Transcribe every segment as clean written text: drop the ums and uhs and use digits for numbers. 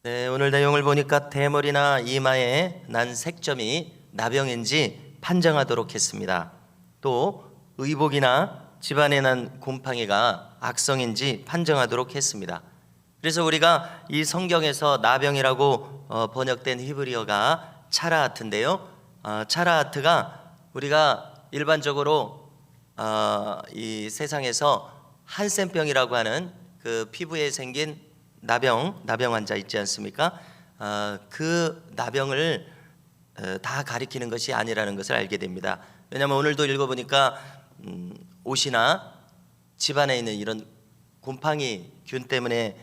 네, 오늘 내용을 보니까 대머리나 이마에 난 색점이 나병인지 판정하도록 했습니다. 또 의복이나 집안에 난 곰팡이가 악성인지 판정하도록 했습니다. 그래서 우리가 이 성경에서 나병이라고 번역된 히브리어가 차라아트인데요. 차라아트가 우리가 일반적으로 이 세상에서 한센병이라고 하는 그 피부에 생긴 나병 환자 있지 않습니까? 그 나병을 다 가리키는 것이 아니라는 것을 알게 됩니다. 왜냐하면 오늘도 읽어보니까 옷이나 집안에 있는 이런 곰팡이 균 때문에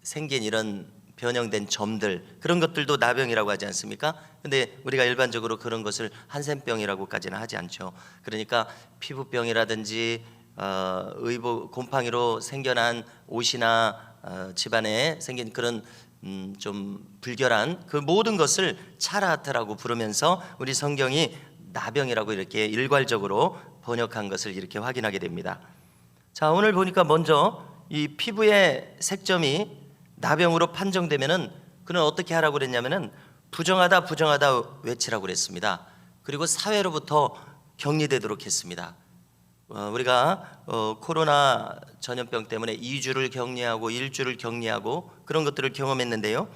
생긴 이런 변형된 점들, 그런 것들도 나병이라고 하지 않습니까? 근데 우리가 일반적으로 그런 것을 한센병이라고까지는 하지 않죠. 그러니까 피부병이라든지 곰팡이로 생겨난 옷이나 집안에 생긴 그런 좀 불결한 그 모든 것을 차라아트라고 부르면서 우리 성경이 나병이라고 이렇게 일괄적으로 번역한 것을 이렇게 확인하게 됩니다. 자, 오늘 보니까 먼저 이 피부의 색점이 나병으로 판정되면은 그는 어떻게 하라고 그랬냐면은 부정하다 외치라고 그랬습니다. 그리고 사회로부터 격리되도록 했습니다. 우리가 코로나 전염병 때문에 2주를 격리하고 1주를 격리하고 그런 것들을 경험했는데요.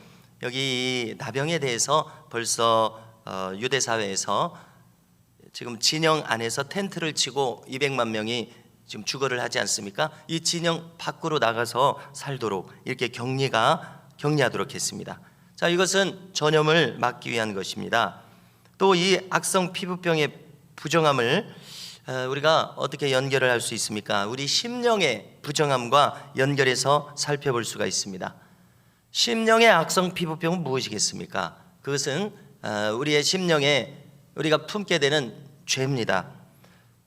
여기 이 나병에 대해서 벌써 유대 사회에서 지금 진영 안에서 텐트를 치고 200만 명이 지금 주거를 하지 않습니까? 이 진영 밖으로 나가서 살도록 이렇게 격리하도록 했습니다. 자, 이것은 전염을 막기 위한 것입니다. 또 이 악성 피부병의 부정함을 우리가 어떻게 연결을 할 수 있습니까? 우리 심령의 부정함과 연결해서 살펴볼 수가 있습니다. 심령의 악성 피부병은 무엇이겠습니까? 그것은 우리의 심령에 우리가 품게 되는 죄입니다.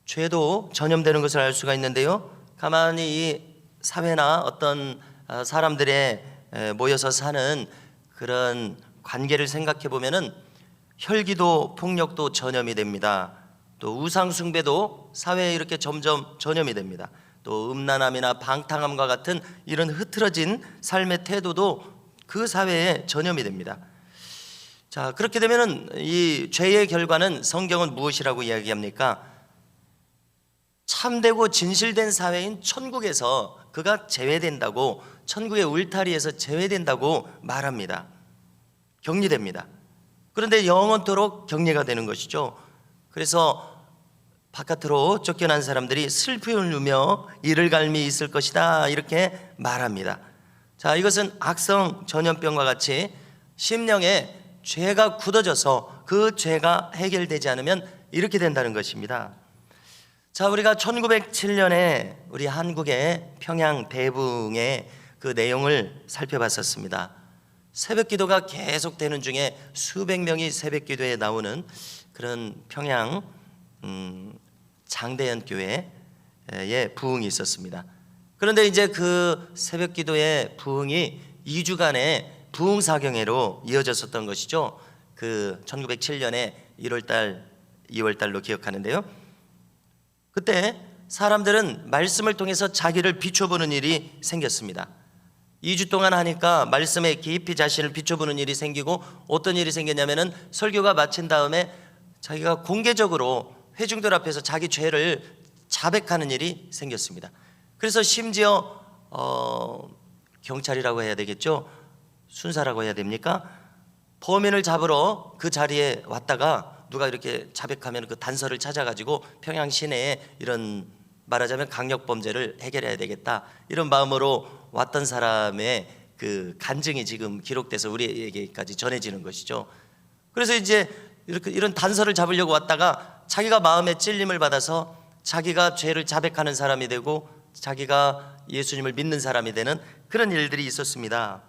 죄도 전염되는 것을 알 수가 있는데요. 가만히 이 사회나 어떤 사람들의 모여서 사는 그런 관계를 생각해 보면은 혈기도 폭력도 전염이 됩니다. 또 우상숭배도 사회에 이렇게 점점 전염이 됩니다. 또 음란함이나 방탕함과 같은 이런 흐트러진 삶의 태도도 그 사회에 전염이 됩니다. 자, 그렇게 되면은 이 죄의 결과는 성경은 무엇이라고 이야기합니까? 참되고 진실된 사회인 천국에서 그가 제외된다고, 천국의 울타리에서 제외된다고 말합니다. 격리됩니다. 그런데 영원토록 격리가 되는 것이죠. 그래서 바깥으로 쫓겨난 사람들이 슬픔을 누며 이를 갈미 있을 것이다 이렇게 말합니다. 자, 이것은 악성 전염병과 같이 심령에 죄가 굳어져서 그 죄가 해결되지 않으면 이렇게 된다는 것입니다. 자, 우리가 1907년에 우리 한국의 평양 대붕의 그 내용을 살펴봤었습니다. 새벽기도가 계속되는 중에 수백 명이 새벽기도에 나오는 그런 평양 장대현 교회의 부흥이 있었습니다. 그런데 이제 그 새벽기도의 부흥이 2주간의 부흥사경회로 이어졌었던 것이죠. 그 1907년에 1월달, 2월달로 기억하는데요. 그때 사람들은 말씀을 통해서 자기를 비춰보는 일이 생겼습니다. 2주 동안 하니까 말씀에 깊이 자신을 비춰보는 일이 생기고, 어떤 일이 생겼냐면은 설교가 마친 다음에 자기가 공개적으로 회중들 앞에서 자기 죄를 자백하는 일이 생겼습니다. 그래서 심지어 경찰이라고 해야 되겠죠? 순사라고 해야 됩니까? 범인을 잡으러 그 자리에 왔다가 누가 이렇게 자백하면 그 단서를 찾아가지고 평양 시내에 이런 말하자면 강력범죄를 해결해야 되겠다 이런 마음으로 왔던 사람의 그 간증이 지금 기록돼서 우리에게까지 전해지는 것이죠. 그래서 이제 이런 단서를 잡으려고 왔다가 자기가 마음에 찔림을 받아서 자기가 죄를 자백하는 사람이 되고 자기가 예수님을 믿는 사람이 되는 그런 일들이 있었습니다.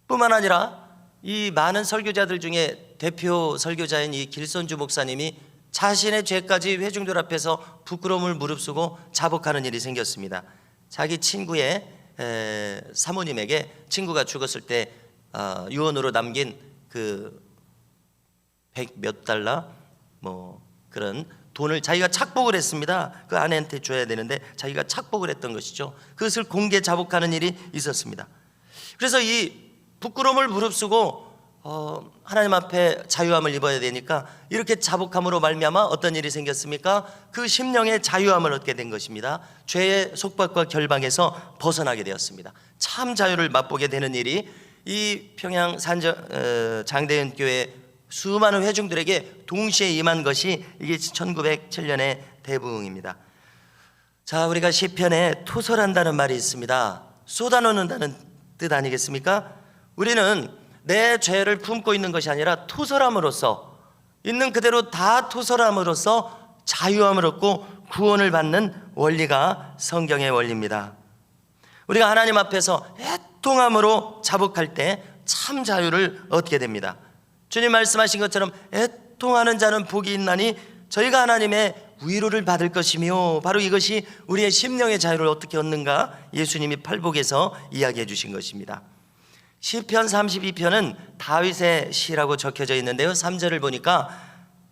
뿐만 아니라 이 많은 설교자들 중에 대표 설교자인 이 길선주 목사님이 자신의 죄까지 회중들 앞에서 부끄러움을 무릅쓰고 자복하는 일이 생겼습니다. 자기 친구의 사모님에게 친구가 죽었을 때 유언으로 남긴 그 100몇 달러 뭐 그런 돈을 자기가 착복을 했습니다. 그 아내한테 줘야 되는데 자기가 착복을 했던 것이죠. 그것을 공개 자복하는 일이 있었습니다. 그래서 이 부끄러움을 무릅쓰고 하나님 앞에 자유함을 입어야 되니까 이렇게 자복함으로 말미암아 어떤 일이 생겼습니까? 그 심령의 자유함을 얻게 된 것입니다. 죄의 속박과 결박에서 벗어나게 되었습니다. 참 자유를 맛보게 되는 일이 이 평양 장대현 교회 수많은 회중들에게 동시에 임한 것이 이게 1907년의 대부흥입니다. 자, 우리가 시편에 토설한다는 말이 있습니다. 쏟아놓는다는 뜻 아니겠습니까? 우리는 내 죄를 품고 있는 것이 아니라 토설함으로써, 있는 그대로 다 토설함으로써 자유함을 얻고 구원을 받는 원리가 성경의 원리입니다. 우리가 하나님 앞에서 애통함으로 자복할 때 참 자유를 얻게 됩니다. 주님 말씀하신 것처럼 애통하는 자는 복이 있나니 저희가 하나님의 위로를 받을 것이며, 바로 이것이 우리의 심령의 자유를 어떻게 얻는가 예수님이 팔복에서 이야기해 주신 것입니다. 시편 32편은 다윗의 시라고 적혀져 있는데요, 3절을 보니까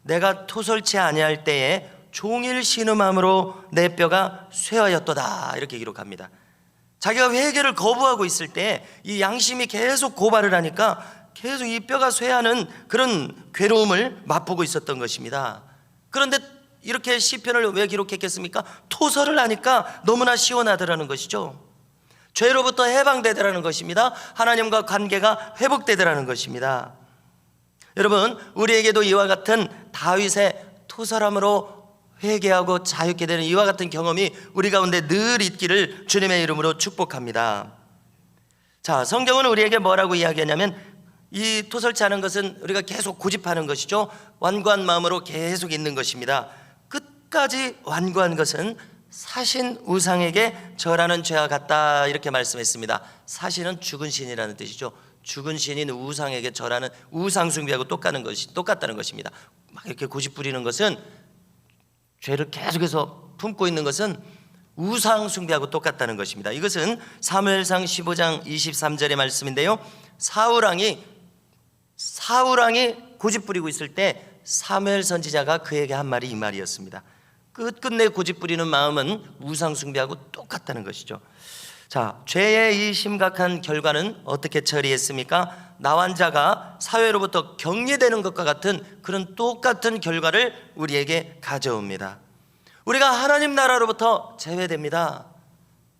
내가 토설치 아니할 때에 종일 신음함으로 내 뼈가 쇠하였도다 이렇게 기록합니다. 자기가 회개를 거부하고 있을 때 이 양심이 계속 고발을 하니까 계속 이 뼈가 쇠하는 그런 괴로움을 맛보고 있었던 것입니다. 그런데 이렇게 시편을 왜 기록했겠습니까? 토설을 하니까 너무나 시원하더라는 것이죠. 죄로부터 해방되더라는 것입니다. 하나님과 관계가 회복되더라는 것입니다. 여러분, 우리에게도 이와 같은 다윗의 토설함으로 회개하고 자유케 되는 이와 같은 경험이 우리 가운데 늘 있기를 주님의 이름으로 축복합니다. 자, 성경은 우리에게 뭐라고 이야기하냐면 이 토설치 않은 것은 우리가 계속 고집하는 것이죠. 완고한 마음으로 계속 있는 것입니다. 끝까지 완고한 것은 사신 우상에게 절하는 죄와 같다 이렇게 말씀했습니다. 사신은 죽은 신이라는 뜻이죠. 죽은 신인 우상에게 절하는 우상 숭배하고 똑같다는 것입니다. 막 이렇게 고집 부리는 것은, 죄를 계속해서 품고 있는 것은 우상 숭배하고 똑같다는 것입니다. 이것은 사무엘상 15장 23절의 말씀인데요, 사울왕이 고집 부리고 있을 때 사무엘 선지자가 그에게 한 말이 이 말이었습니다. 끝끝내 고집 부리는 마음은 우상 숭배하고 똑같다는 것이죠. 자, 죄의 이 심각한 결과는 어떻게 처리했습니까? 나환 자가 사회로부터 격리되는 것과 같은 그런 똑같은 결과를 우리에게 가져옵니다. 우리가 하나님 나라로부터 제외됩니다.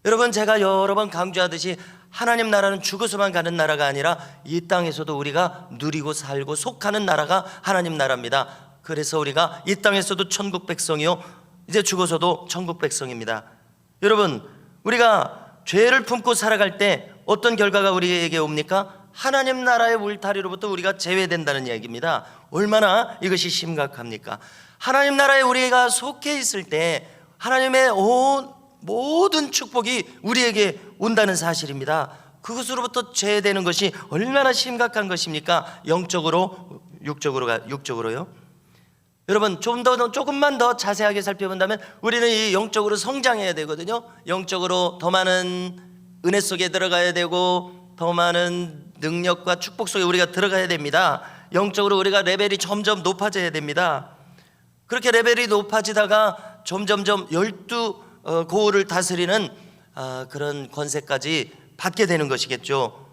여러분, 제가 여러 번 강조하듯이 하나님 나라는 죽어서만 가는 나라가 아니라 이 땅에서도 우리가 누리고 살고 속하는 나라가 하나님 나라입니다. 그래서 우리가 이 땅에서도 천국 백성이요, 이제 죽어서도 천국 백성입니다. 여러분, 우리가 죄를 품고 살아갈 때 어떤 결과가 우리에게 옵니까? 하나님 나라의 울타리로부터 우리가 제외된다는 얘기입니다. 얼마나 이것이 심각합니까? 하나님 나라에 우리가 속해 있을 때 하나님의 모든 축복이 우리에게 온다는 사실입니다. 그것으로부터 제외되는 것이 얼마나 심각한 것입니까? 영적으로, 육적으로요. 여러분, 조금만 더 자세하게 살펴본다면 우리는 이 영적으로 성장해야 되거든요. 영적으로 더 많은 은혜 속에 들어가야 되고 더 많은 능력과 축복 속에 우리가 들어가야 됩니다. 영적으로 우리가 레벨이 점점 높아져야 됩니다. 그렇게 레벨이 높아지다가 점점점 12고을을 다스리는 그런 권세까지 받게 되는 것이겠죠.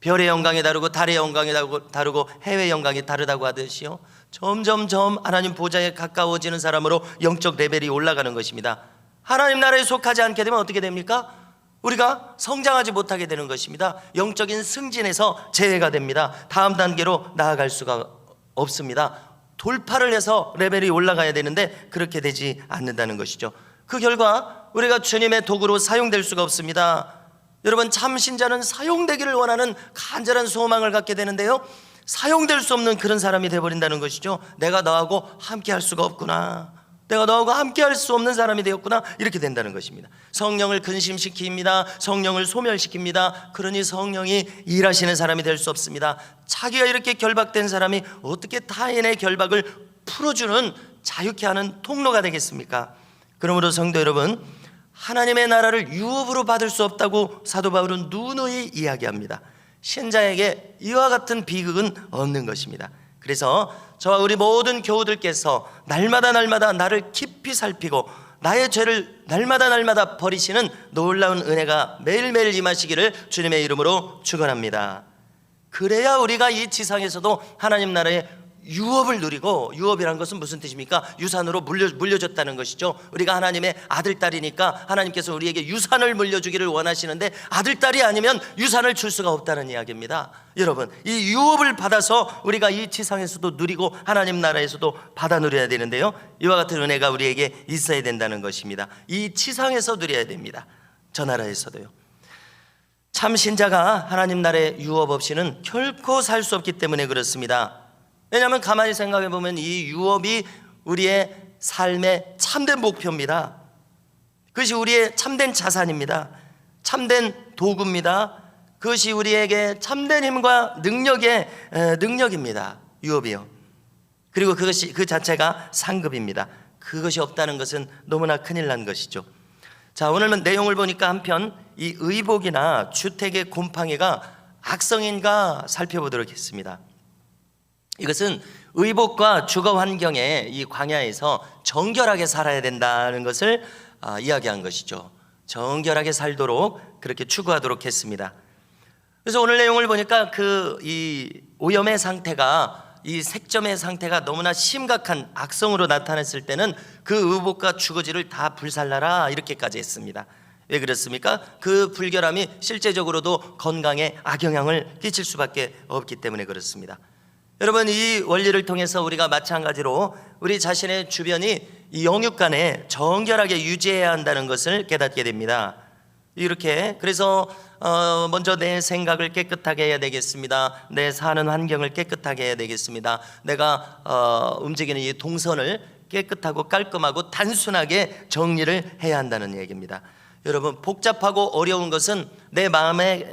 별의 영광이 다르고 달의 영광이 다르고 해의 영광이 다르다고 하듯이요, 점점점 하나님 보좌에 가까워지는 사람으로 영적 레벨이 올라가는 것입니다. 하나님 나라에 속하지 않게 되면 어떻게 됩니까? 우리가 성장하지 못하게 되는 것입니다. 영적인 승진에서 제외가 됩니다. 다음 단계로 나아갈 수가 없습니다. 돌파를 해서 레벨이 올라가야 되는데 그렇게 되지 않는다는 것이죠. 그 결과 우리가 주님의 도구로 사용될 수가 없습니다. 여러분, 참 신자는 사용되기를 원하는 간절한 소망을 갖게 되는데요, 사용될 수 없는 그런 사람이 되어버린다는 것이죠. 내가 너하고 함께 할 수가 없구나, 내가 너하고 함께 할 수 없는 사람이 되었구나, 이렇게 된다는 것입니다. 성령을 근심시킵니다. 성령을 소멸시킵니다. 그러니 성령이 일하시는 사람이 될 수 없습니다. 자기가 이렇게 결박된 사람이 어떻게 타인의 결박을 풀어주는, 자유케 하는 통로가 되겠습니까? 그러므로 성도 여러분, 하나님의 나라를 유업으로 받을 수 없다고 사도 바울은 누누이 이야기합니다. 신자에게 이와 같은 비극은 없는 것입니다. 그래서 저와 우리 모든 교우들께서 날마다 나를 깊이 살피고 나의 죄를 날마다 버리시는 놀라운 은혜가 매일매일 임하시기를 주님의 이름으로 축원합니다. 그래야 우리가 이 지상에서도 하나님 나라의 유업을 누리고, 유업이라는 것은 무슨 뜻입니까? 유산으로 물려줬다는 것이죠. 우리가 하나님의 아들, 딸이니까 하나님께서 우리에게 유산을 물려주기를 원하시는데 아들, 딸이 아니면 유산을 줄 수가 없다는 이야기입니다. 여러분, 이 유업을 받아서 우리가 이 지상에서도 누리고 하나님 나라에서도 받아 누려야 되는데요, 이와 같은 은혜가 우리에게 있어야 된다는 것입니다. 이 지상에서 누려야 됩니다. 저 나라에서도요. 참 신자가 하나님 나라의 유업 없이는 결코 살 수 없기 때문에 그렇습니다. 왜냐하면 가만히 생각해 보면 이 유업이 우리의 삶의 참된 목표입니다. 그것이 우리의 참된 자산입니다. 참된 도구입니다. 그것이 우리에게 참된 힘과 능력입니다. 유업이요. 그리고 그것이 그 자체가 상급입니다. 그것이 없다는 것은 너무나 큰일 난 것이죠. 자, 오늘은 내용을 보니까 한편 이 의복이나 주택의 곰팡이가 악성인가 살펴보도록 했습니다. 이것은 의복과 주거 환경에 이 광야에서 정결하게 살아야 된다는 것을 이야기한 것이죠. 정결하게 살도록 그렇게 추구하도록 했습니다. 그래서 오늘 내용을 보니까 이 오염의 상태가, 이 색점의 상태가 너무나 심각한 악성으로 나타났을 때는 그 의복과 주거지를 다 불살라라 이렇게까지 했습니다. 왜 그렇습니까? 그 불결함이 실제적으로도 건강에 악영향을 끼칠 수밖에 없기 때문에 그렇습니다. 여러분, 이 원리를 통해서 우리가 마찬가지로 우리 자신의 주변이 이 영육간에 정결하게 유지해야 한다는 것을 깨닫게 됩니다. 이렇게 그래서 먼저 내 생각을 깨끗하게 해야 되겠습니다. 내 사는 환경을 깨끗하게 해야 되겠습니다. 내가 움직이는 이 동선을 깨끗하고 깔끔하고 단순하게 정리를 해야 한다는 얘기입니다. 여러분, 복잡하고 어려운 것은 내 마음에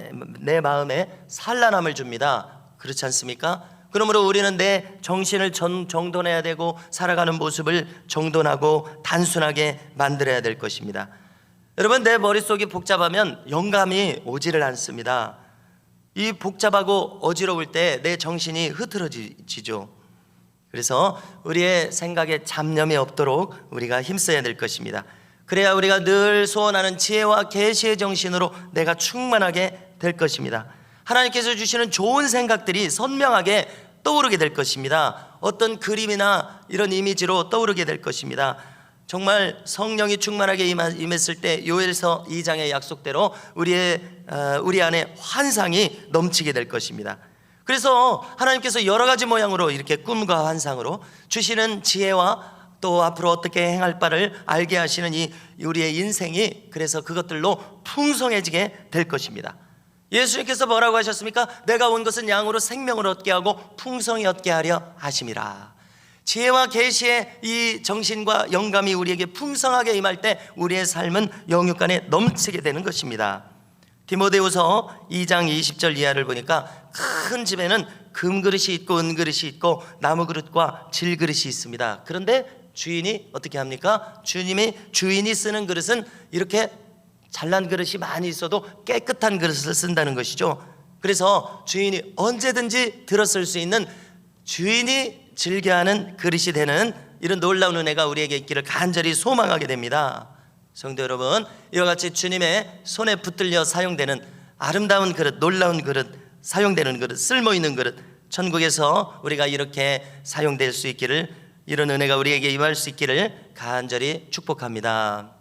산란함을 줍니다. 그렇지 않습니까? 그러므로 우리는 내 정신을 정돈해야 되고 살아가는 모습을 정돈하고 단순하게 만들어야 될 것입니다. 여러분, 내 머릿속이 복잡하면 영감이 오지를 않습니다. 이 복잡하고 어지러울 때 내 정신이 흐트러지죠. 그래서 우리의 생각에 잡념이 없도록 우리가 힘써야 될 것입니다. 그래야 우리가 늘 소원하는 지혜와 계시의 정신으로 내가 충만하게 될 것입니다. 하나님께서 주시는 좋은 생각들이 선명하게 떠오르게 될 것입니다. 어떤 그림이나 이런 이미지로 떠오르게 될 것입니다. 정말 성령이 충만하게 임했을 때 요엘서 2장의 약속대로 우리 안에 환상이 넘치게 될 것입니다. 그래서 하나님께서 여러 가지 모양으로 이렇게 꿈과 환상으로 주시는 지혜와 또 앞으로 어떻게 행할 바를 알게 하시는 이 우리의 인생이, 그래서 그것들로 풍성해지게 될 것입니다. 예수님께서 뭐라고 하셨습니까? 내가 온 것은 양으로 생명을 얻게 하고 풍성히 얻게 하려 하심이라. 지혜와 계시의 이 정신과 영감이 우리에게 풍성하게 임할 때 우리의 삶은 영육간에 넘치게 되는 것입니다. 디모데후서 2장 20절 이하를 보니까 큰 집에는 금그릇이 있고 은그릇이 있고 나무그릇과 질그릇이 있습니다. 그런데 주인이 어떻게 합니까? 주인이 쓰는 그릇은 이렇게 잘난 그릇이 많이 있어도 깨끗한 그릇을 쓴다는 것이죠. 그래서 주인이 언제든지 들었을 수 있는, 주인이 즐겨하는 그릇이 되는 이런 놀라운 은혜가 우리에게 있기를 간절히 소망하게 됩니다. 성도 여러분, 이와 같이 주님의 손에 붙들려 사용되는 아름다운 그릇, 놀라운 그릇, 사용되는 그릇, 쓸모있는 그릇, 천국에서 우리가 이렇게 사용될 수 있기를, 이런 은혜가 우리에게 임할 수 있기를 간절히 축복합니다.